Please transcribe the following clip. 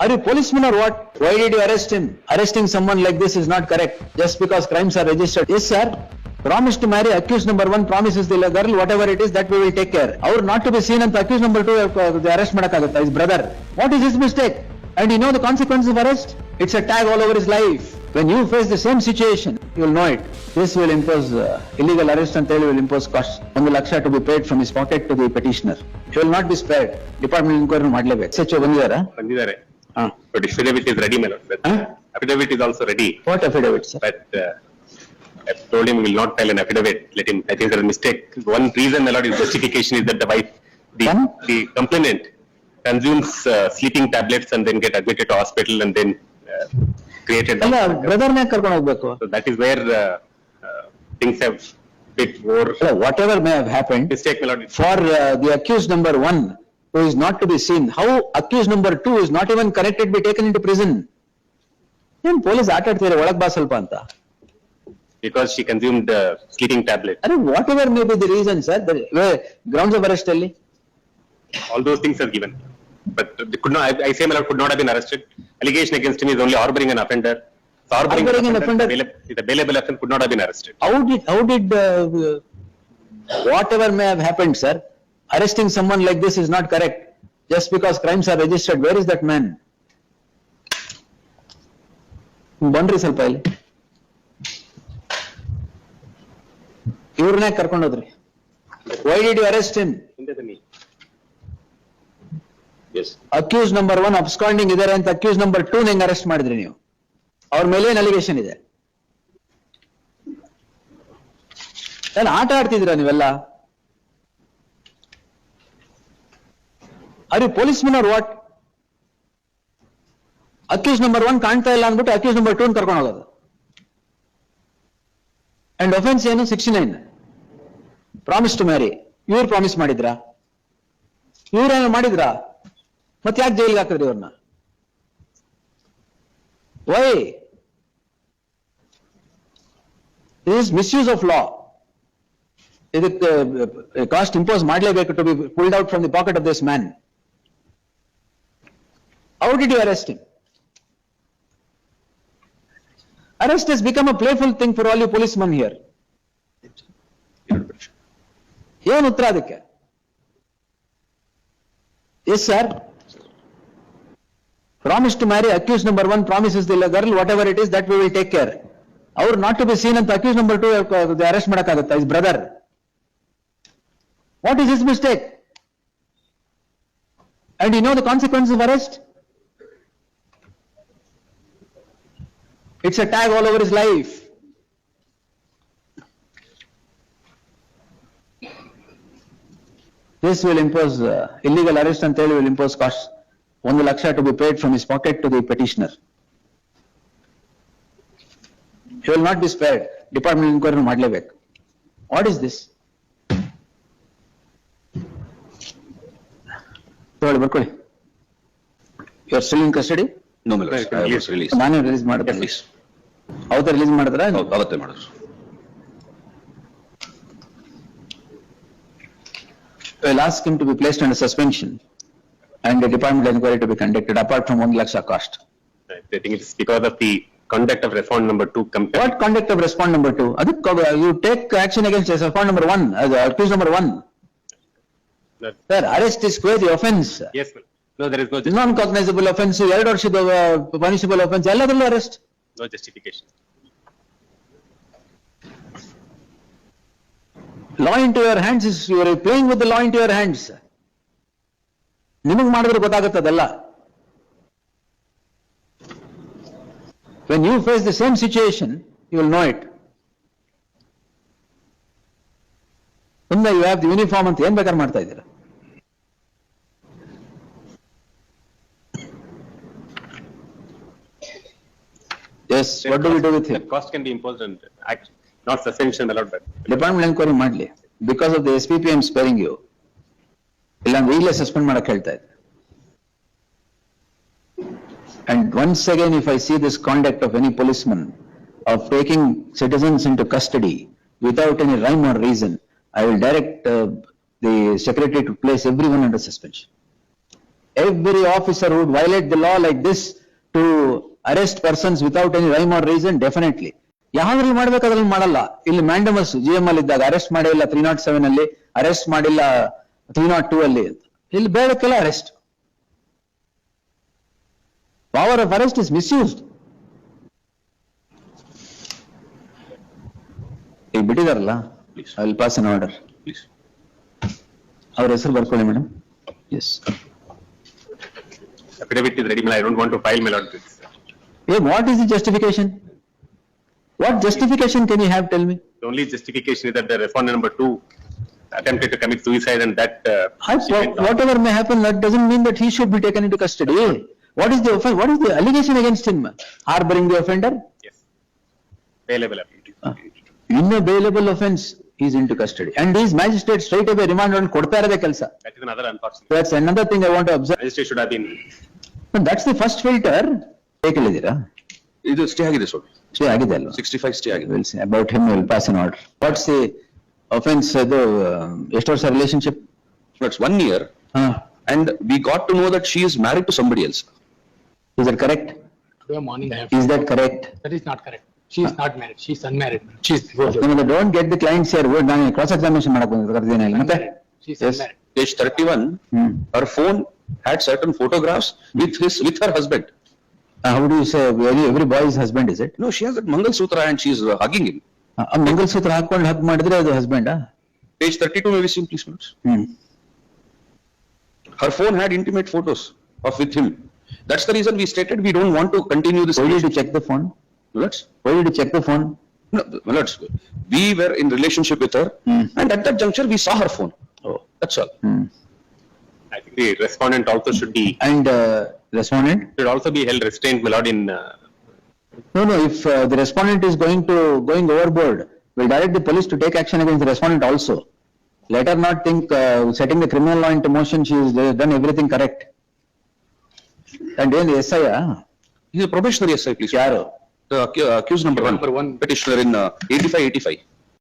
Are you policeman or what? Why did you arrest him? Arresting someone like this is not correct just because crimes are registered. Yes, sir. Promise to marry, accused number 1 promises the girl whatever it is that we will take care. Our not to be seen and accused number 2 the arrest madakagutta, his brother. What is his mistake? And you know the consequences of arrest? It's a tag all over his life. When you face the same situation, you will know it. This will impose illegal arrest and they will impose costs. 1 lakh to be paid from his pocket to the petitioner. He will not be spared. Department inquiry ಮಾಡಲೇಬೇಕು. SHO ಬಂದಿದ್ದಾರೆ. But affidavit is ready, my lord. Affidavit is also ready. What affidavit, sir? But I told him we will not file an affidavit. Let him. I think there is a mistake. One reason, my lord, is justification is that the wife, the complainant, consumes sleeping tablets and then get admitted to hospital and then created. ಅಲ್ಲ brother ನೇ ಕರ್ಕೊಂಡು ಹೋಗ್ಬೇಕು. So that is where things have bit more. Whatever may have happened. Mistake, my lord. For the accused number 1 who is not to be seen, how accused number 2 is not even connected be taken into prison? Then police ಆಟ ಆಡ್ತಿದ್ದಾರೆ ಒಳಗ್ ಬಾ ಸ್ವಲ್ಪ ಅಂತ. Because she consumed sleeping tablet. ಅರೆ whatever may be the reason, sir, the grounds of arrest ಅಲ್ಲಿ. All those things are given. But they could not, I say my lord, could not have been arrested. Allegation against him is only harboring an offender. So harboring an offender, the bailable offense could not have been arrested. How did whatever may have happened, sir, arresting someone like this is not correct just because crimes are registered. Where is that man? ಬಂದ್ರಿ ಸ್ವಲ್ಪ ಇಲ್ಲಿ ಇವ್ರನ್ನೇ ಕರ್ಕೊಂಡು ಹೋದ್ರಿ. Why did you arrest him? Yes. Accused number 1 absconding ಇದಾರೆ ಅಂತ accused number 2 ಹೆಂಗ್ arrest ಮಾಡಿದ್ರಿ ನೀವು? ಅವ್ರ ಮೇಲೆ ಏನ್ ಅಲಿಗೇಷನ್ ಇದೆ? ಏನ್ ಆಟ ಆಡ್ತಿದ್ದೀರಾ ನೀವೆಲ್ಲ? Are you policeman or what? Accused number 1 ಕಾಣ್ತಾ ಇಲ್ಲ ಅಂದ್ಬಿಟ್ಟು accused number 2 ಕರ್ಕೊಂಡು ಹೋಗೋದು. And offense ಏನು? 69. Promise to marry. ಇವ್ರು ಪ್ರಾಮಿಸ್ ಮಾಡಿದ್ರಾ? ಇವ್ರೇನು ಮಾಡಿದ್ರಾ? ಮತ್ತೆ ಯಾಕೆ ಜೈಲಿಗೆ ಹಾಕಿದ್ರಿ ಇವ್ರನ್ನ? Why? This is misuse of law. ಇದಕ್ಕೆ ಕಾಸ್ಟ್ ಇಂಪೋಸ್ ಮಾಡಲೇಬೇಕು to be pulled out from the pocket of this man. How did you arrest him? Arrest has become a playful thing for all you policemen here. ಏನು ಉತ್ತರ ಅದಕ್ಕೆ? Yes, sir. Promise to marry, accused number 1 promises the girl whatever it is that we will take care. Our not to be seen ಅಂತ accused number 2 the arrest ಮಾಡಕ್ಕಾಗತ್ತಾ? his brother. What is his mistake? And you know the consequences of arrest? It's a tag all over his life. This will impose illegal arrest and will impose costs. 1 lakh to be paid from his pocket to the petitioner. He will not be spared. Department inquiry ಮಾಡಲೇಬೇಕು. What is this? ಬರ್ಕೊಳ್ಳಿ. You are still in custody? No, my lord. I was released. ನಾನೇ release ಮಾಡಿದ್ರೆ Please. ಅವತ್ತು release ಮಾಡಿದ್ರ? ಅವತ್ತೇ ಮಾಡಿದ್ರು. I'll ask him to be placed under suspension and the department inquiry to be conducted apart from 1 lakh cost. I think it's because of the conduct of respondent number 2 compared. What conduct of respondent number 2? You take action against respondent number 1, accused number 1. No. Sir, arrest is quite the offense. Yes, no, there is no Non-cognizable offense, 2 ವರ್ಷದ punishable offense, ಎಲ್ಲದರಲ್ಲೂ arrest. no justification. Law into your hands is, you are playing with the law into your hands. ನಿಮಗೆ ಮಾಡಿದ್ರೆ ಗೊತ್ತಾಗುತ್ತದಲ್ಲ. When you face the same situation, you will know it. you have the uniform ಅಂತ ಏನ್ ಬೇಕಾದ್ರೆ ಮಾಡ್ತಾ ಇದ್ದೀರಾ? Yes, what do we do with him? Cost can be imposed and not suspension allowed. But department enquiry ಮಾಡ್ಲಿ. Because of the SPP I am sparing you. ಇಲ್ಲಾಂದ್ರೆ ಈಗಲೇ suspend ಮಾಡಕ್ ಹೇಳ್ತಾ ಇದ್ದೆ. And once again, if I see this conduct of any policeman of taking citizens into custody without any rhyme or reason, I will direct the secretary to place everyone under suspension. every officer would violate the law like this to arrest persons without any rhyme or reason, definitely. ಯಾವ್ದ್ರಲ್ಲಿ ಮಾಡ್ಬೇಕು ಅದ್ರಲ್ಲಿ ಮಾಡಲ್ಲ. ಇಲ್ಲಿ mandamus GM ಅಲ್ಲಿ ಇದ್ದಾಗ arrest ಮಾಡಿಲ್ಲ 307 ಅಲ್ಲಿ, arrest ಮಾಡಿಲ್ಲ 302 ಅಲ್ಲಿ. ಇಲ್ಲಿ ಬೇಡಕ್ಕೆಲ್ಲ arrest. Power of arrest is misused. ಈಗ ಬಿಟ್ಟಿದಾರಲ್ಲ, Please. I will pass an order. Please. ಅವ್ರ ಹೆಸರು ಬರ್ಕೊಳ್ಳಿ madam. Yes. Affidavit is ready, I don't want to file, my lord. Hey, what is the justification? What justification can you have, tell me? The only justification is that the respondent number 2 attempted to commit suicide and that. Whatever may happen, that doesn't mean that he should be taken into custody. What is the offense? What is the allegation against him? Harboring the offender? Yes. Bailable affidavit. In a bailable offense, he is into custody. And these magistrates straight away remand on kodta irade kelsa. That is another unfortunate. That's another thing I want to observe. Magistrate should have been. No, that's the first filter. Take a ಇದು stay ಆಗಿದೆ ಸ್ವಾಮಿ. Stay agide alva. 65 stay ಆಗಿದೆ. We'll see. About him, we'll pass an order. What's the offense? ಎಷ್ಟು ವರ್ಷ relationship? That's 1 year Huh. and we got to know that she is married to somebody else. Is that correct? Today morning I have. Is that correct? That is not correct. She is not married. She is unmarried. She is divorced. No, don't get the clients here. ನಾನು cross examination ಮಾಡಕ್ ಬಂದಿದ್ದೀನಿ ಇಲ್ಲ ಮತ್ತೆ? She is Yes. unmarried. Page 31, her phone had certain photographs with her husband. How do you say, every boy's husband, is it? No, she has that Mangal Sutra and she is hugging him. ಆ ಮಂಗಲಸೂತ್ರ ಹಾಕೊಂಡು hug ಮಾಡಿದ್ರೆ ಅದು husband? Page 32 may be seen, please, minutes. Her phone had intimate photos of with him. That's the reason we stated we don't want to continue this. Why did you check the phone? Let's, Why did you check the phone? no, let's, we were in relationship with her and at that juncture we saw her phone. Oh. That's all. I think the respondent also should be, And respondent? should also be held restrained, my lord, in, No, if the respondent is going overboard, we'll direct the police to take action against the respondent also. Let her not think setting the criminal law into motion, she has done everything correct. And then the SI, He's a probationary SI, please. ಯಾರು? The accused number Number 1, one. petitioner in 8585.